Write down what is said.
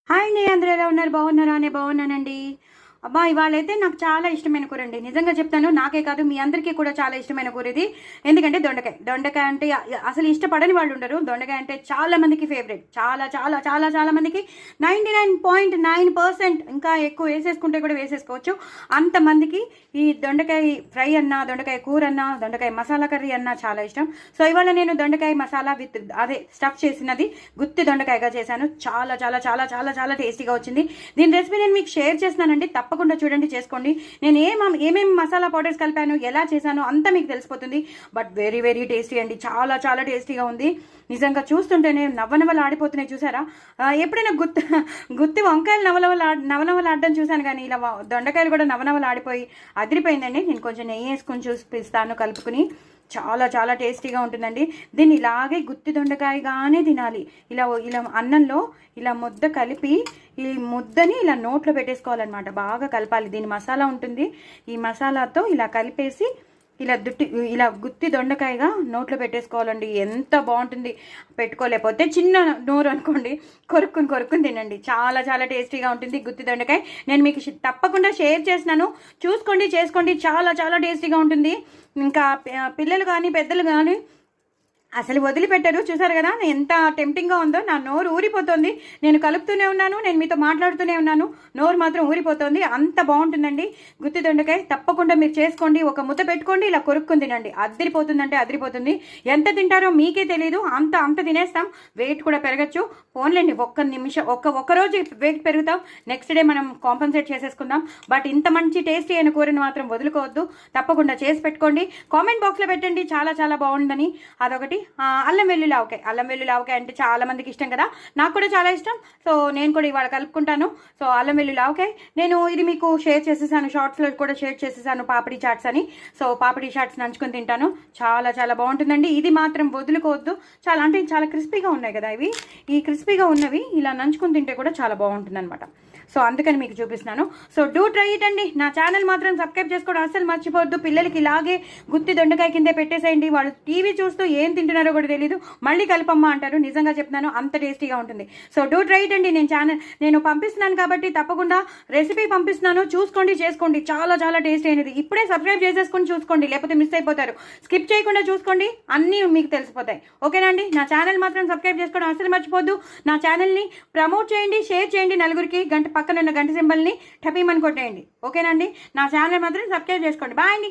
Hi అండి, అందరూ ఎలా ఉన్నారు? బాగున్నారా? నేను బాగున్నానండి. అబ్బా, ఇవాళైతే నాకు చాలా ఇష్టమైన కూర అండి. నిజంగా చెప్తాను, నాకే కాదు మీ అందరికీ కూడా చాలా ఇష్టమైన కూర ఇది. ఎందుకంటే దొండకాయ. దొండకాయ అంటే అసలు ఇష్టపడని వాళ్ళు ఉండరు. దొండకాయ అంటే చాలా మందికి ఫేవరెట్. చాలా చాలా చాలా చాలా మందికి 99.9% ఇంకా ఎక్కువ వేసేసుకుంటే కూడా వేసేసుకోవచ్చు. అంతమందికి ఈ దొండకాయ ఫ్రై అన్నా, దొండకాయ కూర అన్నా, దొండకాయ మసాలా కర్రీ అన్నా చాలా ఇష్టం. సో ఇవాళ నేను దొండకాయ మసాలా విత్ అదే స్టఫ్ చేసినది గుత్తి దొండకాయగా చేశాను. చాలా చాలా చాలా చాలా చాలా టేస్టీగా వచ్చింది. దీని రెసిపీ నేను మీకు షేర్ చేస్తున్నానండి. తప్పకుండా చూడండి, చేసుకోండి. నేను ఏమేమి మసాలా పౌడర్స్ కలిపాను, ఎలా చేశాను అంతా మీకు తెలిసిపోతుంది. బట్ వెరీ వెరీ టేస్టీ అండి. చాలా చాలా టేస్టీగా ఉంది. నిజంగా చూస్తుంటేనే నవ్వనవలు ఆడిపోతున్నాయి. చూసారా? ఎప్పుడైనా గుత్తి వంకాయలు నవనవలు ఆడడం చూశాను, కానీ ఇలా దొండకాయలు కూడా నవనవలు ఆడిపోయి అదిరిపోయిందండి. నేను కొంచెం నెయ్యి వేసుకొని చూపిస్తాను కలుపుకుని. చాలా చాలా టేస్టీగా ఉంటుందండి. దీన్ని ఇలాగే గుత్తి దొండకాయగానే తినాలి. ఇలా ఇలా అన్నంలో ఇలా ముద్ద కలిపి ఈ ముద్దని ఇలా నోట్లో పెట్టేసుకోవాలన్నమాట. బాగా కలపాలి. దీని మసాలా ఉంటుంది. ఈ మసాలాతో ఇలా కలిపేసి ఇలా గుత్తి దొండకాయగా నోట్లో పెట్టేసుకోవాలండి. ఎంత బాగుంటుంది. పెట్టుకోలేకపోతే చిన్న నోరు అనుకోండి, కొరుక్కుని తినండి. చాలా చాలా టేస్టీగా ఉంటుంది గుత్తి దొండకాయ. నేను మీకు తప్పకుండా షేర్ చేసినాను, చూసుకోండి, చేసుకోండి. చాలా చాలా టేస్టీగా ఉంటుంది. ఇంకా పిల్లలు కానీ పెద్దలు కానీ అసలు వదిలిపెట్టారు. చూసారు కదా ఎంత టెంప్టింగ్గా ఉందో. నా నోరు ఊరిపోతుంది. నేను కలుపుతూనే ఉన్నాను, నేను మీతో మాట్లాడుతూనే ఉన్నాను, నోరు మాత్రం ఊరిపోతుంది. అంత బాగుంటుందండి గుత్తి దొండకాయ. తప్పకుండా మీరు చేసుకోండి. ఒక ముద్ద పెట్టుకోండి, ఇలా కొరుక్కుని తినండి. అదిరిపోతుందంటే అదిరిపోతుంది. ఎంత తింటారో మీకే తెలియదు. అంత తినేస్తాం. వెయిట్ కూడా పెరగచ్చు. ఫోన్లేండి, ఒక్కరోజు వెయిట్ పెరుగుతాం, నెక్స్ట్ డే మనం కాంపన్సేట్ చేసేసుకుందాం. బట్ ఇంత మంచి టేస్టీ అయిన కూరని మాత్రం వదులుకోవద్దు. తప్పకుండా చేసి పెట్టుకోండి. కామెంట్ బాక్స్లో పెట్టండి చాలా చాలా బాగుందని. అదొకటి. అల్లం వెల్లుల్లి ఆవకాయ అంటే చాలా మందికి ఇష్టం కదా, నాకు కూడా చాలా ఇష్టం. సో నేను కూడా ఇవాళ కలుపుకుంటాను. సో అల్లం వెల్లుల్లి ఆవకాయ నేను ఇది మీకు షేర్ చేసేసాను, షార్ట్స్లో కూడా షేర్ చేసేసాను, పాపిడి చాట్స్ అని. సో పాపిడి చాట్స్ నంచుకొని తింటాను. చాలా చాలా బాగుంటుందండి. ఇది మాత్రం వదులుకోవద్దు. చాలా క్రిస్పీగా ఉన్నాయి కదా ఇవి. ఈ క్రిస్పీగా ఉన్నవి ఇలా నంచుకొని తింటే కూడా చాలా బాగుంటుంది అనమాట. సో అందుకని మీకు చూపిస్తున్నాను. సో డూ ట్రై ఇట్ అండి. నా ఛానల్ మాత్రం సబ్స్క్రైబ్ చేసుకోవడం అస్సలు మర్చిపోవద్దు. పిల్లలకి ఇలాగే గుత్తి దొండకాయ కిందే పెట్టేసేయండి. వాళ్ళు టీవీ చూస్తూ ఏం తింటున్నారో కూడా తెలియదు, మళ్ళీ కలపమ్మ అంటారు. నిజంగా చెప్తున్నాను, అంత టేస్టీగా ఉంటుంది. సో డూ ట్రై ఇట్ అండి. నేను పంపిస్తున్నాను కాబట్టి తప్పకుండా రెసిపీ పంపిస్తున్నాను, చూసుకోండి, చేసుకోండి. చాలా చాలా టేస్టీ అయినది. ఇప్పుడే సబ్స్క్రైబ్ చేసేసుకొని చూసుకోండి, లేకపోతే మిస్ అయిపోతారు. స్కిప్ చేయకుండా చూసుకోండి, అన్నీ మీకు తెలిసిపోతాయి. ఓకేనా అండి? నా ఛానల్ మాత్రం సబ్స్క్రైబ్ చేసుకోవడం అస్సలు మర్చిపోద్దు. నా ఛానల్ని ప్రమోట్ చేయండి, షేర్ చేయండి. నలుగురికి పక్కన ఉన్న గంట సింబల్ని టపీమని కొట్టేయండి. ఓకేనండి? నా ఛానల్ మాత్రం సబ్స్క్రైబ్ చేసుకోండి. బాయ్ అండి.